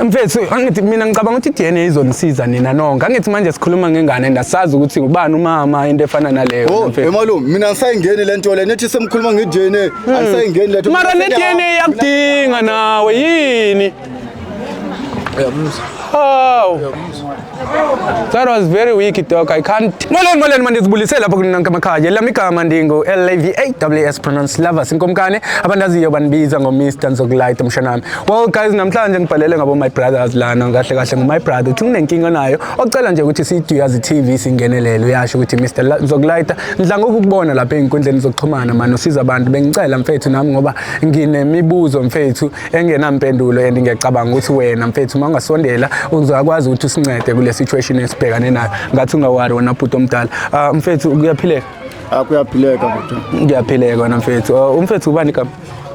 Mfethu angithi mina ngicabanga ukuthi DNA izonisiza nina nonke. Angithi manje sikhuluma ngengane ndasazi ukuthi ubani umama into efana naleyo mfethu. Malume mina ngisayingeni lento le nithi semkhuluma nge-DNA angisayingeni letho. Mara ne-DNA yakudinga nawe yini? Oh, that was very weak, dog. I can't. Molen man isibulisela lapha kunina ngamakhaya. Lami igama ndingo LAVAWS pronounced lovers. Inkomkane abandaziyo banibiza ngo Mr Nzokulight mshanami. Well guys, namhlanje ngibhalele ngabo my brothers lana kahle my brother uthi unenkinga nayo. Ocela nje ukuthi siyiduyazi TV singenelele uyasho ukuthi Mr Nzokulight ngidla ngokubona lapha einkundleni zokuxhumana manje usiza abantu bengicela mfethu nami ngoba nginemibuzo mfethu engenampendulo and ngiyacabanga ukuthi wena mfethu mangasondela uzakwazi ukuthi usincede kule situation esibhekane nayo ngathi ungawari wona bhuti omdala mfethu kuyaphileka kuyaphileka bhuti ngiyaphileka wena mfethu umfethu ubani igama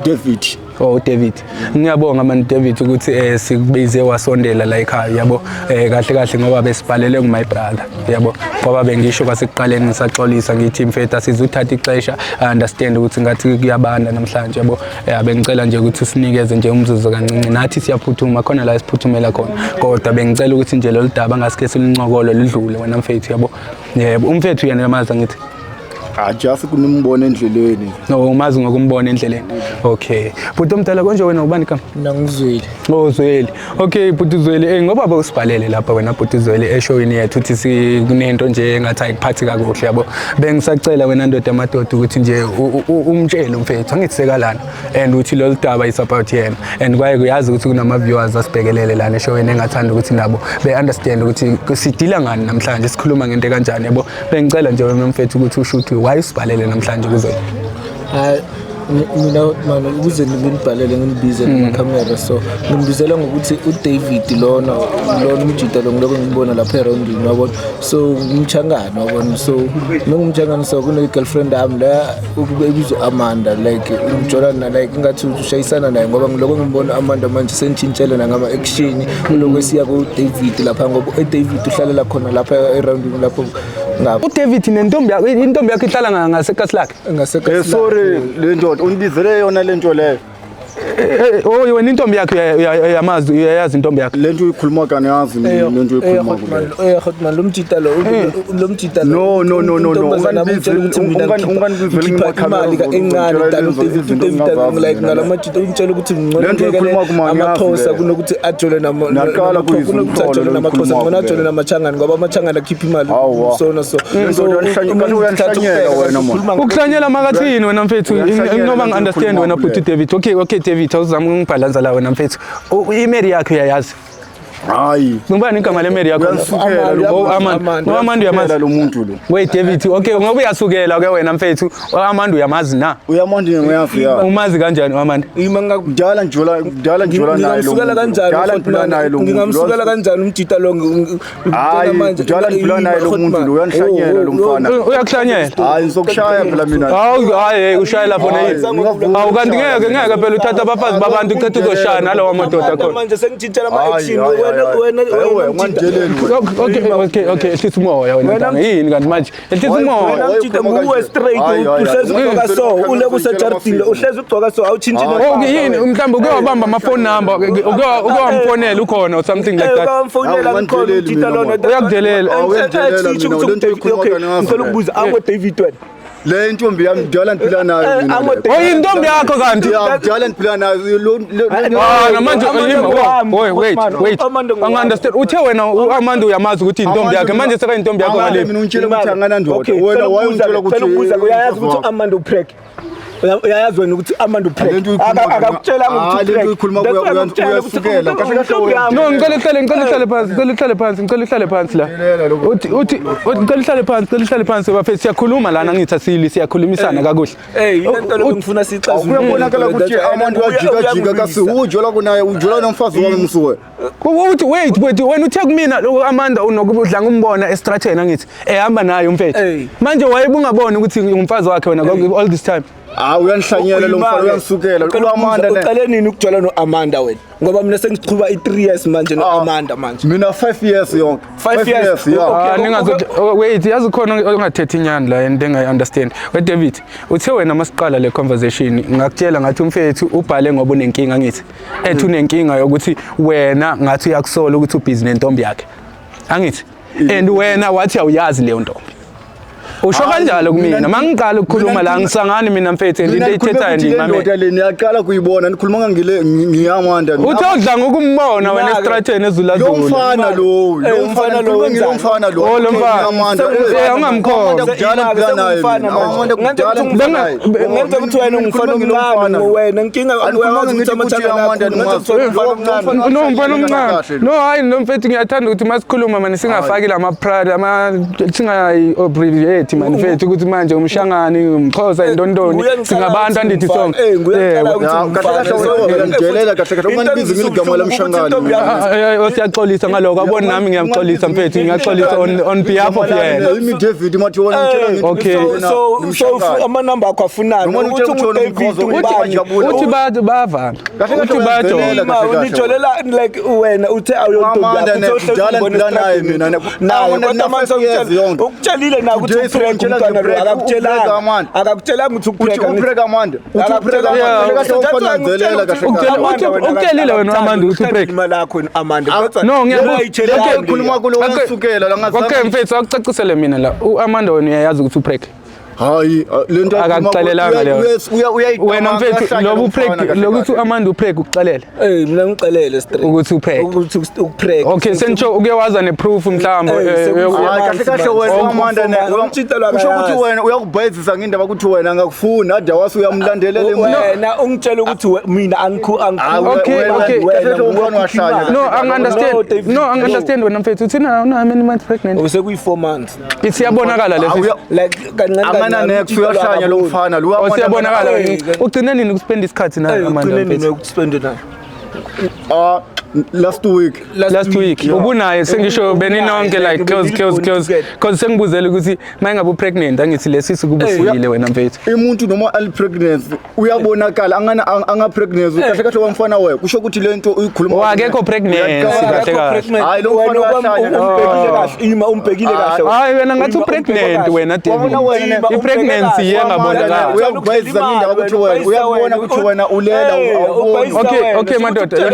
David. Oh David ngiyabonga man David ukuthi sikubize wasondela la ekhaya yabo kahle ngoba besibhalele ku my brother yabo ngoba bengisho kwasekuqaleni ngisaxolisa ngithi mfethu sizuthatha ixesha understand ukuthi ngathi kuyabanda namhlanje yabo bengicela nje ukuthi usinikeze nje umzuzu kancinci nathi siyaphuthuma khona la siphuthumela khona kodwa bengicela ukuthi nje lolu daba ngasike silinqokolo lidlule wena mfethu yabo yebo umfethu yena yamaza ngithi just kunimbona endleleni. No umazi ngokumbona endleleni. Okay. Bhuti omdala konje wena ubani igama? Mina ngizweli. Oh Zweli. Okay bhuti Zweli ngoba bawusibhalele lapha wena bhuti Zweli eshowini yethu uthi sinento nje engathi ayiphathi kakuhle yabo. Bengisacela wena ndoda amadoda ukuthi nje umtshele mfethu angithisekalana and uthi lolu daba is about yena and kwaye kuyazi ukuthi kunama viewers asibhekelele lana eshowini engathanda ukuthi nabo be understand ukuthi sidila ngani namhlanje sikhuluma ngento kanjani yabo. Bengicela nje wena mfethu ukuthi ushuthi why usibhalele namhlanje kuzo mina manje ukuze ngibhalele nginibize ngekamera so ngibizela ngokuthi uDavid lona umjita lo ngiloko ngibona lapha around wabona so ngimchangana wabona so ngumchangana so kune girlfriend yami la ukubizwa Amanda like umjolana like ngathi ushayisana naye ngoba ngiloko ngibona Amanda manje sentshintshela ngama action kuloko siya ku David lapha ngoba uDavid uhlalela khona lapha around lapho ngapha uDavid nentombi yakhe intombi yakhe ihlala ngasekasi lakhe sorry lento unibizele yona lento leyo oh wena intombi yakhe yamazi uyayazi intombi yakhe lento uyikhuluma kana yazi lento uyikhuluma kuleyo Hotman lo mjita lo no unganibizela imali encane dala uDavid like ngalamajita umtshela ukuthi ngcono amaXhosa kunokuthi ajole naqala kunokuthi namaXhosa ngona ajole namachangana ngoba amachangana akhipha imali so uyanhlanyela wena mama ukuhlanyela makathini wena mfethu noma ngi-understand wena bhuti David okay David awuzama ungibhalanza la wena mfethu imeri yakhe uyayazi hayi ngubani igama lemeri yakho Amanda uyamazi lo muntu lo wait David okay ngoba uyasukela ke wena mfethu Amanda uyamazi na uyamanda ngiyazi ya umazi kanjani Amanda ngidala njola naye lo ngingamsukela kanjani umjita lo manje ngidala ngidala naye lo muntu lo uyanhlanyela lo mfana uyakuhlanyela hayi ngizokushaya phela mina hayi ushaya lapho naye kanti ngeke phela uthatha abafazi babantu ucethe uzoshaya nalowo madoda khona manje sengitshintshela ama action okay ehlisa umoya wena yini kanti manje ehlisa umoya umjita nguwe straight uhlezi ugcoka so uleke usejardini uhlezi ugcoka so awuchintshile okay yini mhlawumbe ukuyobamba ama phone number ukuyomfonela ukhona or something like that ukamfonela ngikhona umjita lona uyakudelela ngicela ukubuza amo David wena le ntombi yami ngidala ngiphila nayo mina intombi yakho kanti ngidala ngiphila nayo manje wait angi-understand uthe wena Amanda uyamazi ukuthi intombi yakhe manje sekayintombi yakho ngale mina ungitshela ukuthi angana ndoda wena wayengitshela ukuthi uyayazi ukuthi Amanda upreg uyayazi wena ukuthi Amanda upreg akakutshela ukuthi uyasukela no ngicela uhlale phansi la uthi ngicela uhlale phansi bafethu siyakhuluma lana ngithi siyakhulumisana kakuhle lento lo ngifuna sixazulule uyabonakala ukuthi Amanda uyajika kasi ujola kunaye ujola nomfazi wami msuwe uthi wait wena uthe kumina Amanda unokudla ngumbona estrategy ngithi ehamba naye umfethu manje wayebungabona ukuthi umfazi wakhe wena all this time Uyanhlanyela lo mfana uyanisukela. UAmanda uqale nini ukujola noAmanda wena? Ngoba mina sengiqhuba i3 years manje noAmanda manje. Mina 5 years yonke. 5 years. Ah ningazo wait yazi khona ongathethi inyani la into engayi understand. We David uthe wena masiqala le conversation ngakutshela ngathi umfethu ubhale ngoba unenkinga ngithi. Ethi unenkinga yokuthi wena ngathi uyakusola ukuthi ubhizi nentombi yakhe. Angithi and wena wathi awuyazi leyo ntombi. Usho kanjalo kumina mangiqala ukukhuluma la ngisangani mina mfethu into eyithethayo ndimamela ndoda le niyaqala kuyibona nikhuluma ngiyamanda uthodla ngokumbona wena estratheni ezulazulu lo mfana lo mfana lo Amanda ungamkhona kudala naye Amanda kudala ngenza ukuthi wena ungifana omncane wena inkinga uyawazi ukuthi amathanda Amanda no mfana omncane no hayi no mfethu ngiyathanda ukuthi masikhuluma manje singafaki la pride singayi abbreviate manifesto ukuthi manje umshangani umxhosa intondoni singabantu andithi sonke ngiyajelela kahle kahle unganibiza ngigama lamshangani siyaxolisa ngaloko abona nami ngiyaxolisa mfethu ngiyaxolisa on behalf of yena imi David mathi wona ngitshela ngithi okay so ama number akho afunana ukuthi uthi bavana uthi bajolela ujolela like wena uthe awuyontombi kudala naye mina nawe kodwa manje ukutshelile na ukuthi umntwana lo akakutshelanga ukuthi upreka Amanda ukutshelile wena Amanda ukuthi upreka imali yakho Amanda no ngiyakhuluma kulo wasukela la ngathi okay mfethu akucacisele mina la uAmanda wena uyayazi ukuthi upreka hayi lento akakuxelelanga leyo wena mfethu lokuthi uAmanda upreka ukuxelela mina ngixelele straight ukuthi upreka ukuthi upreka okay sentsho uke waza neproof mhlawumbe kahle kahle wena Amanda usho ukuthi wena uyakubhayizisa ngendaba ukuthi wena ngakufuna ade wase uyamlandelela wena ungitshela ukuthi mina okay no I understand wena mfethu uthi na how many months pregnant usekuyi 4 months isiyabonakala leso like kancane next uyashanya lo mfana lo usiyabonakala ugcina nini ukuspend isikhathi naye Amanda mfethu ukuspend naye last week ubunaye sengisho beninonke like close sengibuzela ukuthi mayingabe pregnant angithi lesisi kubusuyile wena mfethu umuntu noma ali pregnant uyabonakala anga pregnant kahle kahle wamfana wayo kusho ukuthi lento uyikhuluma wakekho pregnant kahle kahle hayi lo mfana umbhekile kahle umbhekile kahle hayi wena ngathi pregnant wena David ipregnancy yengabonakala uyakubhayisa indaba ukuthi wena uyabona ukuthi wena ulela okay madoda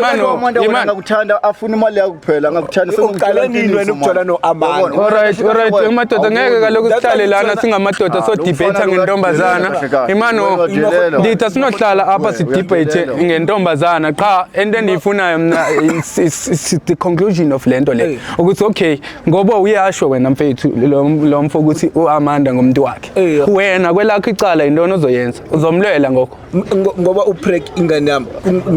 imano akuthanda afuna imali yakho kuphela ngakuthanda sekuqala nini wena ukujola noAmanda alright madoda ngeke kaloku sihlale lana singamadoda so debate ngentombazana imano ndithi sinohlala apha si debate ngentombazana qha into endiyifunayo mina is the conclusion of lento le ukuthi okay ngoba uyasho wena mfethu lo mfo ukuthi uAmanda ngomuntu wakhe wena kwelakho icala intoni ozoyenza uzomlwela ngoko ngoba upreg ingane yami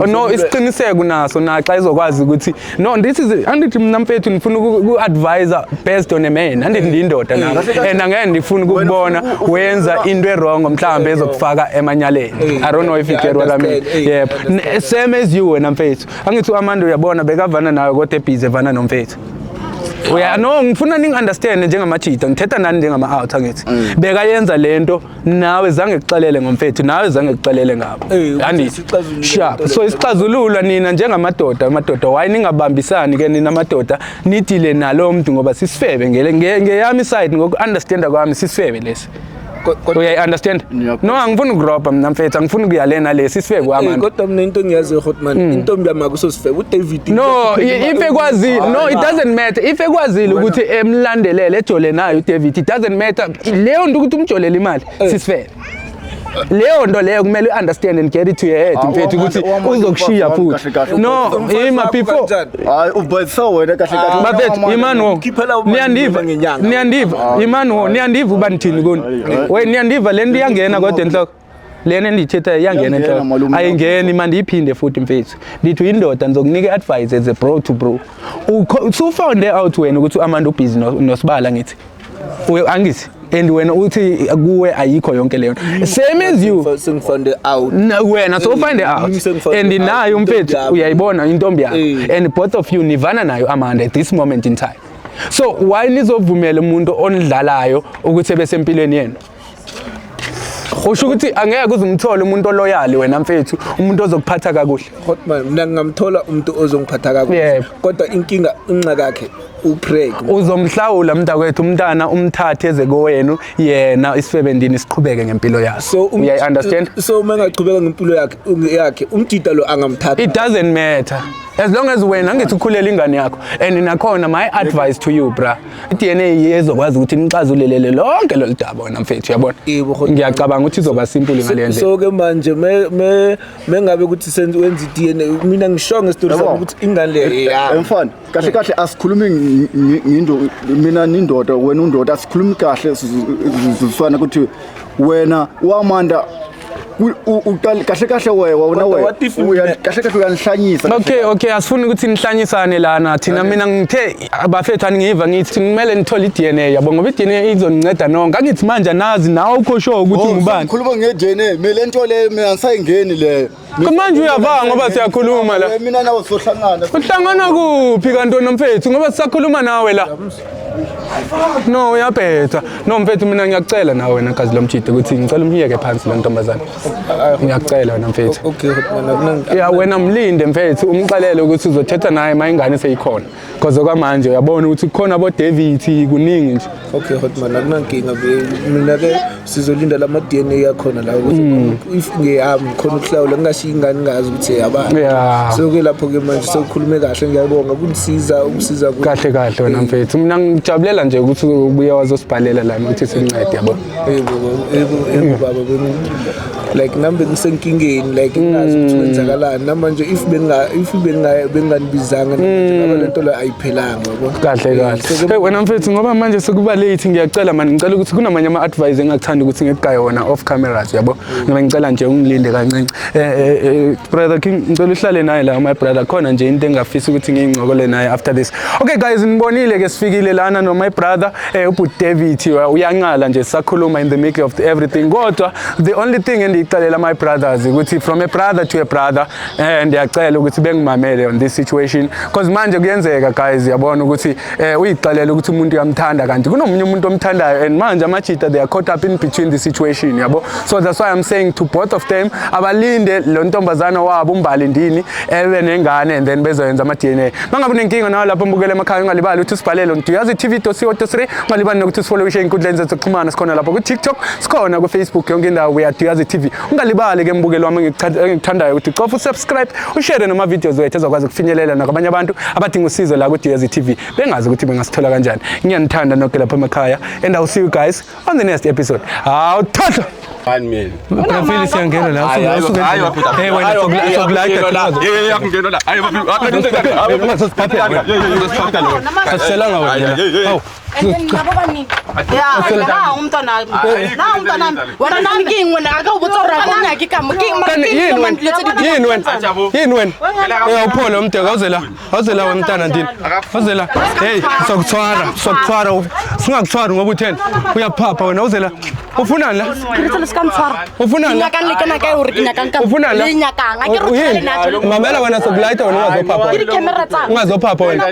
no isiqiniseko naso naxa izokwazi ukuthi no this is andithi mina mfethu ngifuna uku-advisor based on a man andithi ndindoda nami and angeke ndifuna ukubona wenza into wrong mhlawumbe ezokufaka emanyaleni I don't know if you get what I mean yeah same as you wena mfethu angithi uAmanda uyabona bekavana nawe kodwa ebhizi evana nomfethu no ngifuna ningi-understand njengamajita ngithetha nani njengama-out angithi bekayenza lento nawe zange kuxelele ngomfethu nawe zange kuxelele ngabo andithi sharp so isixazululwa nina njengamadoda amadoda why ningabambisani-ke nina amadoda nidile nalo muntu ngoba sisifebe ngeyami side ngoku-understanda kwami sisifebe lesi uyayi-understand no angifuni ukurobha mna mfethu angifuni ukuyalena lesi sifebe kwamanje kodwa mina into engiyaziyo hotman intombi yami akusosifebe uDavid no if ekwazile no it doesn't matter if ekwazile ukuthi emlandelele ejole nayo uDavid it doesn't matter leyo nto ukuthi umjolele imali sisifebe leyo nto leyo kumele u-understand and get it to your head mfethu ukuthi uzokushiya futhi no ima before hayi ubhayisa wena kahle kahle bafethu imano niyandiva uba nithini kuni we niyandiva le nto iyangena kodwa enhloko lena endiyithethayo iyangena enhloko ayingeni mandiyiphinde futhi mfethu ndithi indoda ndizokunika i-advice as a bro to bro usufounde out wena ukuthi uAmanda ubhizi noSibala ngithi angithi and wena uthi kuwe ayikho yonke leyo same as you sengifande out wena so find out and nayo mfethu uyayibona intombi yakho and both of you nivana nayo Amanda at this moment in time so why nizovumela umuntu onidlalayo ukuthi ebesempilweni yena usho ukuthi angeke uzumthola umuntu oloyali wena mfethu umuntu ozokuphatha kakuhle Hotman mina ngingamthola umuntu ozongiphatha kakuhle kodwa inkinga yakhe upray uzomhlawula mntakwethu umntana umthathe eze kowenu yena isifebendini siqhubeke ngempilo yakhe so you understand so mangaqhubeka ngempilo yakhe umjida lo angamthatha it doesn't matter as long as wena angithi ukhulela ingane yakho and nakhona my advice to you bra iDNA yezokwazi ukuthi nixazulelele lonke lo lidaba wena mfethu uyabona ngiyacabanga ukuthi izoba simple ngale ndlela so ke manje mengabe ukuthi wenza iDNA mina ngisho ngestory sami ukuthi ingane le mfana kahle asikhulumi mina nindoda wena undoda asikhulumi kahle sizifana ukuthi wena uAmanda kahle uyanihlanyisa okay asifuni ukuthi nihlanyisane lana thina mina ngithe abafethu angiva ngithi kumele nithole iDNA yabo ngoba iDNA izoninceda nonke angithi manje nazi nawe ukhosho ukuthi ngubani ngikhuluma ngeDNA mina lento le mina ngisayingeni le manje uyavanga ngoba siyakhuluma la mina nawe sohlangana uhlangana kuphi kanti nomfethu ngoba sisakhuluma nawe la no uyabhetha no mfethu mina ngiyacela nawe wena kazi lomjide ukuthi ngicela umhiyeke phansi lo ntombazana ngiyacela wena mfethu okay ya wena mlinde mfethu umxelele ukuthi uzothetha naye mayingane seyikhona because okwamanje uyabona ukuthi kukhona abo David kuningi nje okay hotman akunankinga mina ke sizolinda lama DNA yakhona la ukuthi if ngiyami khona ukuhlawula ngingashiya ingane ngazi ukuthi yabana so ke lapho ke manje sokukhulume kahle ngiyabonga kunisiza kahle wena mfethu mina ngijabulela nje ukuthi ubuya wazosibhalela la ukuthi sincede yabo yebo baba like nambe ngisenkingeni like ngazi ukuthi kwenzakalani namanje if benganibizanga ngoba lento le ayiphelanga yabo kahle wena mfethu ngoba manje sekuba late ngiyacela manje ngicela ukuthi kunamanye ama advice engakuthanda ukuthi ngikugaye wona off cameras yabo ngoba ngicela nje ungilinde kancinci brother King ngicela uhlale naye la my brother khona nje into engafisa ukuthi ngingcokole naye after this okay guys nibonile ke sifikile lana no my brother ubu David uyanqala nje sakhuluma in the middle of everything kodwa the only thing endiyicalela my brothers ukuthi from a brother to a brother ndiyacela ukuthi bengimamele on this situation because manje kuyenzeka guys yabona ukuthi uyicalela ukuthi umuntu uyamthanda kanti kunomunye umuntu omthandayo and manje amajita they are caught up in between the situation yabo so that's why I'm saying to both of them abalinde lo ntombazana wabo umbalindini ebe nengane and then bezoyenza ama DNA mangabe unenkinga nawe lapho mbukele emakhaya ungalibali ukuthi usibhalele Duyazi TV.co.za ungalibali nokuthi sifollow inkundleni zethu zokuxhumana sikhona lapho ku TikTok sikhona ku Facebook yonke indawo we are Duyazi TV ungalibali ke mbukelo wami engikuthandayo ukuthi cofa subscribe ushare noma videos wethu ezokwazi kufinyelela nakwabanye abantu abadinga usizo la ku Duyazi TV bengazi ukuthi bengasithola kanjani ngiyanithanda nonke lapha emakhaya and I'll see you guys on the next episode awuthatha 1 million. Profile siyangena la. Hey wena sokulike yakungena la. Hayi Saselanga wena. Ngiyabona ya umntwana wena nangingi wena akawubutsora khona yini wena uyapholo umdeka awuzela wemntana ndini awuzela hey sokuthwara singakuthwara ngoba utheni uyaphapha wena awuzela ufunani la ufunani la ufunani la mamela wena sokulayita wena ungazophapha wena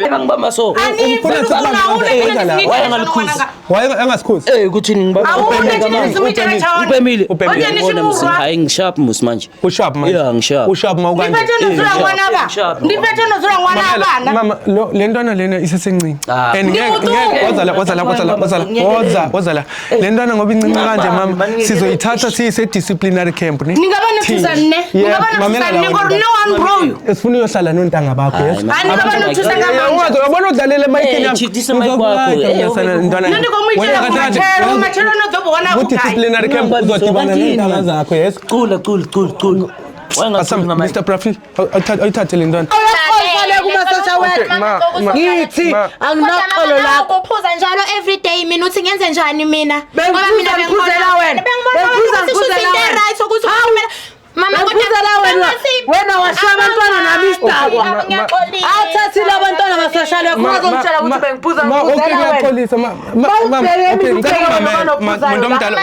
why engasikhuzi kuthini upemile ubona msi hayi ngishap manje ushap manje yeah ngishap ushap mawukanje ndiphethe nozura ngwana abana mama le ntwana lena isesencini and ngeke wazala le ntwana ngoba incinci kanje mama sizoyithatha siyise disciplinary camp ni ningaba nethusane no one bro esifuna uyohlala nontanga bakho yes ningaba nethusane ngamanje wabona udlalela emic yakho chithisa mic wakho ntwana machelo nozobona disciplinary camp uzodibana nentanga zakho yes cula Mr. Profil ayithathe le ntwana ngithi anginaxolo lakho uphuza njalo every day mina uthi ngenze njani mina ngoba mina bengiphuzela wena right ukuthi mama kodwa wena washaya abantwana nami isitaba awuthathile abantwana Uzoshaya ungazongitshela ukuthi bengiphuza Xolisa muntu omdala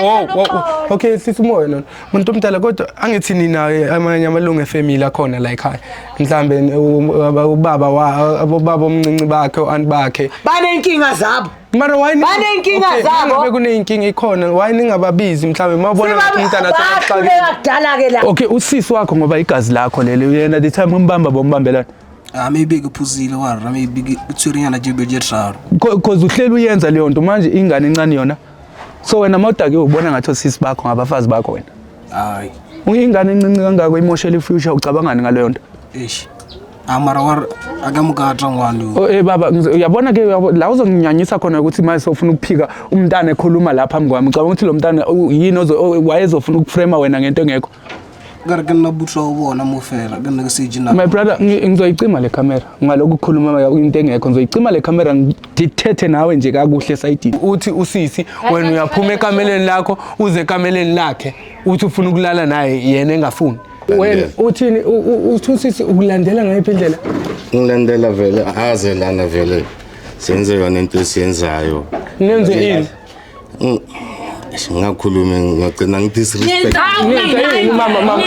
okay sisimoya nona muntu omdala kodwa angithi nina amanye amalungu efamily akhona la ekhaya mhlambe ubaba omncinci bakhe o-aunt bakhe banenkinga zabo mara why banenkinga zabo bekunenkinga ikhona why ningababizi mhlambe mabona ukuthi umntana kudala ke la okay usisi wakho ngoba igazi lakho lelo yena the time umbamba bombambelana maybe kuphuzile wara maybe uthurinyana jibe jetraro because uhleli uyenza leyo nto manje ingane encane yona so wena mawudake ubona ngathi osisi bakho ngabafazi bakho wena hayi ingane encinci kangako emotional future ucabangani ngaleyo nto amara war akamukatra ngwalo baba uyabona ke la uzonginyanyisa khona ukuthi manje sofuna ukuphika umntana ekhuluma lapha phambi kwami ucabanga ukuthi lo mntana yini wayezofuna ukuframe wena ngento engekho garikana butho ubona mufela kana kusijina my brother ngizoyicima le camera ngaloku ukukhuluma into engekho ngizoyicima le camera ngithethe nawe nje kakuhle side uthi usisi wena uyaphuma ekameleni lakho uze ekameleni lakhe uthi ufuna ukulala naye yena engafuni wena uthini usisi ukulandela ngayiphi indlela ngilandela vele aze lana vele senze yona into esiyenzayo nenze ini singakhuluma ngagcina ngidisrespect mama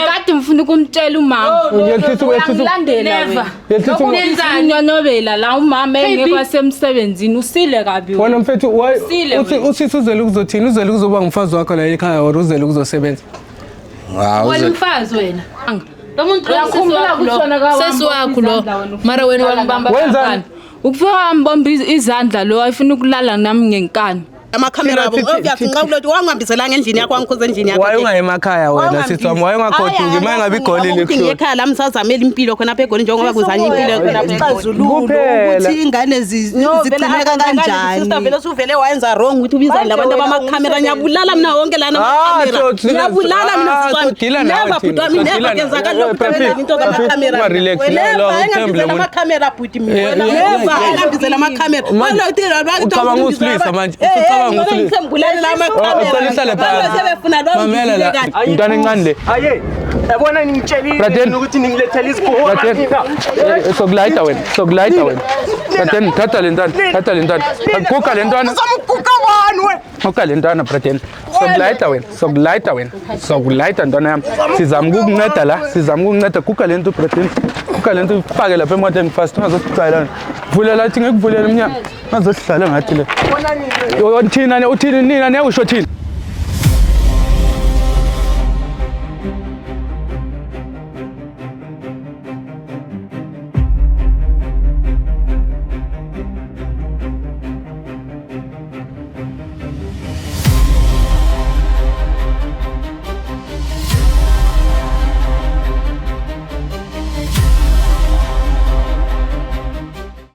kade ngifuna ukumtshela umama ngilandela la umama engekho semsebenzini usile kabi wena mfethu usisi uzele ukuzothini uzele ukuzoba ngumfazi wakho la ekhaya or uzele ukuzosebenza wena umfazi wena lo muntu sesi wakho lo mara wena wambamba wenzani ukufika mbomba izandla lo ayifuna ukulala nami ngenkani amakhamera abo uyafinqa ukuthi wangihambisela endlini yakho wangikhoza endlini yakho waye ungayemakhaya wena sithi wami waye ungagoduki manje ngabe igolile kuhlala ekhaya la msazamela impilo khona apha egoli njengoba kuzanye impilo khona apha egoli ukuthi ingane zigcineka kanjani sister vele usuvele wayenza wrong ukuthi ubizani labantu abamakhamera nyabulala mina wonke lana amakhamera nyabulala mina never put wami never kenza kanjalo into kamakhamera wena amakhamera put mina never ngihambisela amakhamera wena uthira ucabanga usilisa manje mntwana encane le yabona ngitshelile ukuthi ngilethele isikhona sokulayita wena Braden thatha le ntwana kuka le ntwana kuka le ntwana Braden sokulayita ntwana yami sizama ukukunceda la kuka le nto Braden kuka le nto fake lapha emotweni fast ungazosicayelana vulela thi ngikuvulela umnyango ngazohlala ngathi le uthini nina usho thini